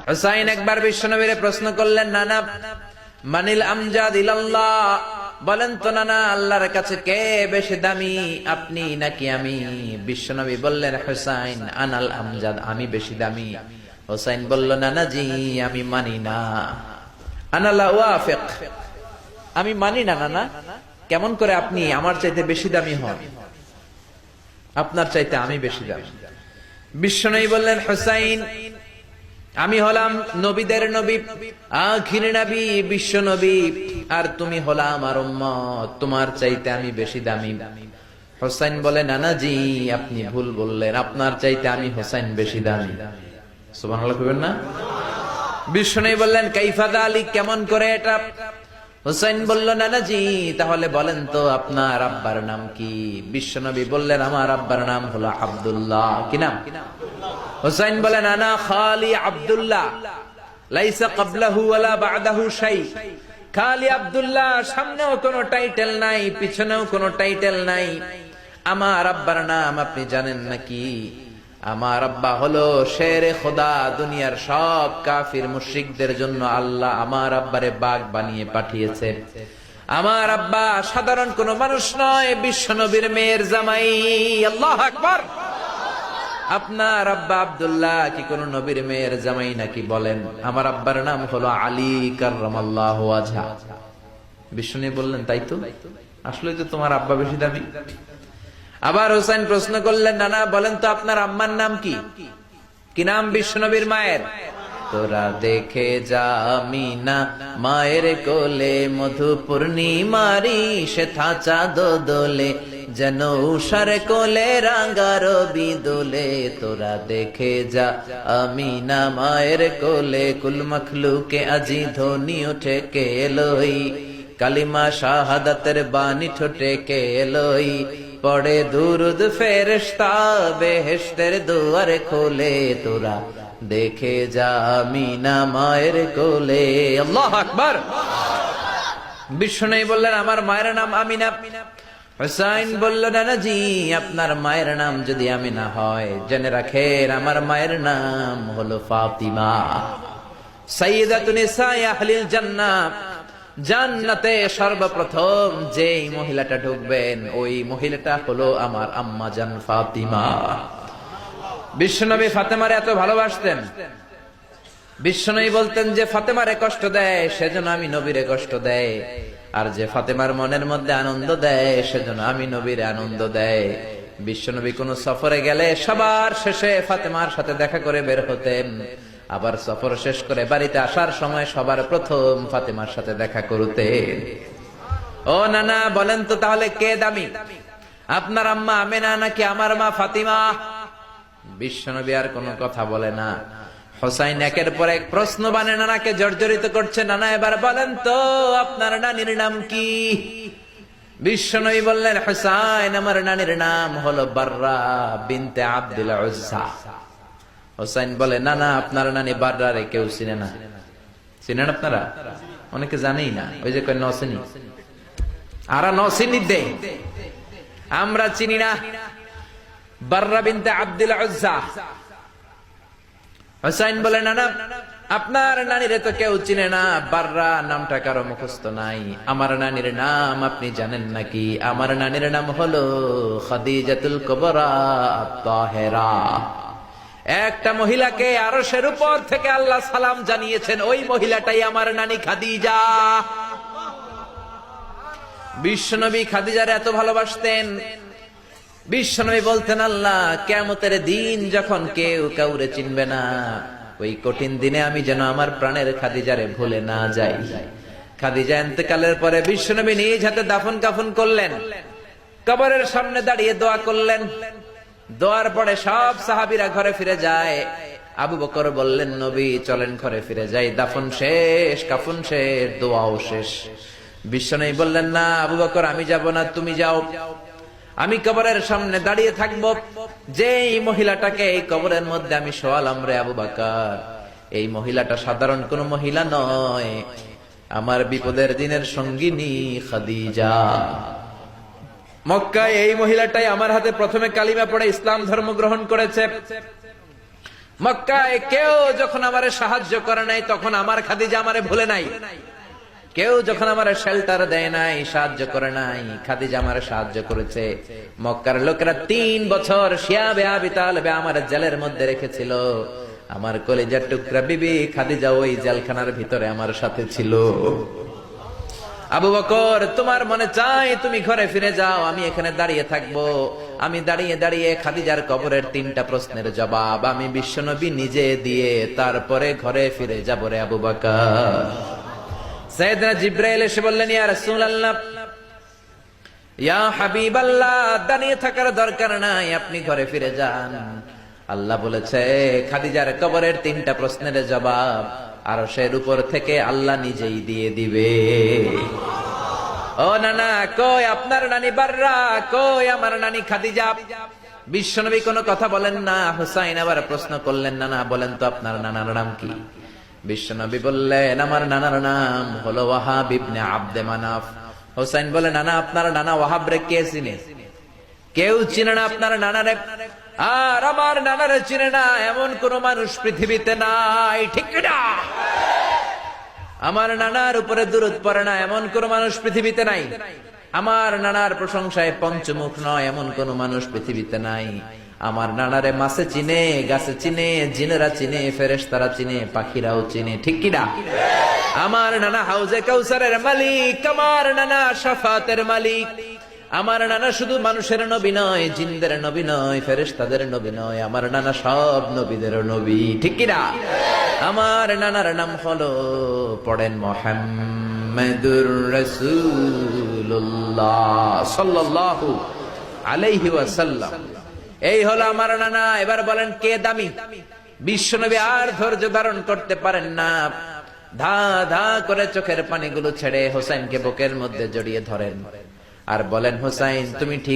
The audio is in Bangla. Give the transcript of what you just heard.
হুসাইন একবার বিশ্বনবীরে প্রশ্ন করলেন, নানা মানিল আমজাদ ইলাল্লাহ, বলেন তো নানা আল্লাহর কাছে কে বেশি দামি, আপনি নাকি আমি? বিশ্বনবী বললেন, হুসাইন আনাল আমজাদ, আমি বেশি দামি। হুসাইন বলল, নানা জি আমি মানি না, আনা লা ওয়াফিক, আমি মানি না নানা। কেমন করে আপনি আমার চাইতে বেশি দামি হন? আপনার চাইতে আমি বেশি দামি। বিশ্বনবী বললেন, হুসাইন আমি হলাম নবীদের নবী, আখির নবী, বিশ্ব নবী, আর তুমি হলা আমার উম্মত, তোমার চাইতে আমি বেশি দামি। হুসাইন বলে, নানা জি আপনি ভুল বললেন, আপনার চাইতে আমি হুসাইন বেশি দামি। সুবহানাল্লাহ কইবেন না? বিশ্বনবী বললেন, কাইফা যালিক, কেমন করে এটা? হুসাইন বলল, নানা জি তাহলে বলেন তো আপনার আব্বার নাম কি? বিশ্বনবী বললেন, আমার আব্বার নাম হলো আব্দুল্লাহ। কি নাম? হুসাইন বলেন, আনা খালি আব্দুল্লাহ, লাইসা ক্বাবলাহু ওয়ালা বা'দাহু শাই। খালি আব্দুল্লাহ, সামনেও কোনো টাইটেল নাই, পিছনেও কোনো টাইটেল নাই। আমার আব্বার নাম আপনি জানেন নাকি? আমার আব্বা হলো শেরে খোদা, দুনিয়ার সব কাফির মুশরিকদের জন্য আল্লাহ আমার আব্বারে বাগ বানিয়ে পাঠিয়েছে। আমার আব্বা সাধারণ কোন মানুষ নয়, বিশ্ব নবীর মেয়ের জামাই। আল্লাহু আকবার। আপনার আব্বা আব্দুল্লাহ কি কোন নবীর মেয়ের জামাই নাকি? বলেন, আমার আব্বার নাম হলো আলী কাররামাল্লাহু ওয়াজহা। বিষ্ণু বললেন, তাই তো, আসলে তো তোমার আব্বা বেশি দামি। আবার হুসাইন প্রশ্ন করলেন, নানা বলেন তো আপনার আম্মার নাম কি? কি নাম বিশ্বনবীর মায়ের? তোরা দেখে যা আমিনা মায়ের কোলে, মধু পূর্ণিমারি সে থাচা দোলে, যেন উষার কোলে রাঙ্গার বিদোলে। তোরা দেখে যা আমিনা মায়ের কোলে, কুল মখলুকে আজি ধ্বনি উঠে কে এলোই, কালিমা শাহাদাতের বাণী ঠোঁটে কে এলোই, পড়ে দুরুদ ফেরেশতা বেহেশতের দুয়ার খোলে। তোরা দেখে যা আমিনা মায়ের কোলে। আল্লাহু আকবার। বিশ্বনবী বললেন, আমার মায়ের নাম আমিনা। হুসাইন বলল, নানা জি আপনার মায়ের নাম যদি আমিনা হয়, জেনে রাখেন আমার মায়ের নাম হলো ফাতিমা, সাইয়্যিদাতু নিসাই আহলিল জান্নাহ। জান্নাতে সর্বপ্রথম যেই মহিলাটা ঢুকবেন, ওই মহিলাটা হলো আমার আম্মা জান ফাতিমা। বিশ্বনবী ফাতেমারে এত ভালোবাসতেন, বিশ্বনবী বলতেন যে ফাতেমারে কষ্ট দেয় সেজন্য আমি নবীরে কষ্ট দেয়, আর যে ফাতেমার মনের মধ্যে আনন্দ দেয় সেজন্য আমি নবীরে আনন্দ দেয়। বিশ্বনবী কোন সফরে গেলে সবার শেষে ফাতেমার সাথে দেখা করে বের হতেন, আবার সফর শেষ করে বাড়িতে আসার সময় সবার প্রথম ফাতেমার সাথে দেখা করতেন। ও নানা বলেন তো তাহলে কে দামি, আপনার আম্মা আমেনা নাকি আমার মা ফাতিমা? বিশ্বনবী আর কোনো কথা বলে না। হুসাইন একের পর এক প্রশ্ন বানে নানাকে জর্জরিত করছে, নানা এবার বলেন তো আপনার নানির নাম কি? বিশ্বনবী বললেন, হুসাইন আমার নানির নাম হলো বাররা বিনতে আব্দুল উজ্জা। হুসাইন বলে, না না আপনার নানি বাররা রে কেউ চিনে না। চিনেন আপনারা? অনেকে জানেই না, ওই যে কয় নসিনি, আরা নসিনি দে, আমরা চিনি না বাররা বিনতে আব্দুল উজ্জা। হুসাইন বলে, না না আপনার নানিরে তো কেউ চিনে না, বাররা নামটা কারো মুখস্থ নাই। আমার নানির নাম আপনি জানেন নাকি? আমার নানির নাম হলো খাদিজাতুল কুবরা আত-তাহেরা। একটা মহিলাকে আরশের উপর থেকে আল্লাহ সালাম জানিয়েছেন, ওই মহিলাটাই আমার নানি খাদিজা। বিশ্বনবী খাদিজারে এত ভালোবাসতেন, বিশ্বনবী বলতেন, আল্লাহ কিয়ামতের দিন যখন কেউ কাউরে চিনবে না, ওই কঠিন দিনে আমি যেন আমার প্রাণের খাদিজারে ভুলে না যাই। খাদিজা ইন্তেকালের পরে বিশ্বনবী নিজ হাতে দাফন কাফন করলেন, কবরের সামনে দাঁড়িয়ে দোয়া করলেন। দোয়ার পরে সব সাহাবীরা ঘরে ফিরে যায়। আবু বকর বললেন, নবী চলেন ঘরে ফিরে যাই, দাফন শেষ, কাফন শেষ, দোয়াও শেষ। বিশ্বনবী বললেন, না আবু বকর আমি যাব না, তুমি যাও, আমি কবরের সামনে দাঁড়িয়ে থাকবো। যেই মহিলাটাকে এই কবরের মধ্যে আমি শোয়ালাম রে আবু বকর, এই মহিলাটা সাধারণ কোন মহিলা নয়, আমার বিপদের দিনের সঙ্গিনী খাদিজা। মক্কায় এই মহিলাটাই আমার হাতে প্রথমে কালিমা পড়ে ইসলাম ধর্ম গ্রহণ করেছে। মক্কায় কেউ যখন আমারে সাহায্য করে নাই, তখন আমার খাদিজা আমারে ভুলে নাই। কেউ যখন আমার শেল্টার দেয় নাই, সাহায্য করে নাই, খাদিজা আমার সাহায্য করেছে। মক্কার লোকেরা 3 বছর শিয়াবে আবি তালেবে আমার জেলের মধ্যে রেখেছিল। আমার কলিজার টুকরা বিবি খাদিজা ওই জেলখানার ভিতরে আমার সাথে ছিল। আবু বকর, তোমার মনে চাই তুমি ঘরে ফিরে যাও, আমি এখানে দাঁড়িয়ে থাকবো। আমি দাঁড়িয়ে দাঁড়িয়ে খাদিজার কবরের 3টা প্রশ্নের জবাব আমি বিশ্বনবী নিজে দিয়ে তারপরে ঘরে ফিরে যাব রে আবু বকর। সাইয়েদনা জিবরাইল এসে বললেন, ইয়া রাসূলুল্লাহ, ইয়া হাবিবাল্লাহ, দাঁড়িয়ে থাকার দরকার নাই, আপনি ঘরে ফিরে যান। আল্লাহ বলেছে খাদিজার কবরের 3টা প্রশ্নের জবাব আরশের উপর থেকে আল্লাহ নিজেই দিয়ে দিবে। ও নানা, কই আপনার নানি বাররা, কই আমার নানি খাদিজা? বিশ্বনবী কোনো কথা বলেন না। হুসাইন আবার প্রশ্ন করলেন, নানা বলেন তো আপনার নানার নাম কি? বিশ্বনবী বললেন, আমার নানার নাম হলো ওয়াহাব ইবনে আব্দে মানাফ। হুসাইন বলে, নানা আপনার নানা ওয়াহাব রে কে চিনে? কেউ চিনে না আপনার নানারে। আর আমার নানারে চিনে না এমন কোন মানুষ পৃথিবীতে নাই, ঠিক না? আমার নানার উপরে দুরূদ পড়ে না এমন কোন মানুষ পৃথিবীতে নাই। আমার নানার প্রশংসায় পঞ্চমুখ নয় এমন কোন মানুষ পৃথিবীতে নাই। আমার নানারে মাছে চিনে, গাছে চিনে, জিনেরা চিনে, ফেরেশতারা চিনে, পাখিরাও চিনে, ঠিক কিনা? আমার নানা হাউজে কাউসারের মালিক, আমার নানা শাফাতের মালিক। আমার নানা শুধু মানুষের নবী নয়, জিনদের নবী নয়, ফেরেশতাদের নবী নয়, আমার নানা সব নবীদের নবী, ঠিক কিনা? আমার নানার নাম হলো, পড়েন, মুহাম্মাদুর রাসূলুল্লাহ সাল্লাল্লাহু আলাইহি ওয়াসাল্লাম। এই হলো আমার নানা। এবার বলেন কে দামি? বিশ্বনবী আর ধৈর্য ধারণ করতে পারেন না, ধা ধা করে চোখের পানিগুলো ছেড়ে হোসাইনকে বুকের মধ্যে জড়িয়ে ধরেন আর বলেন, হোসাইন তুমি ঠিক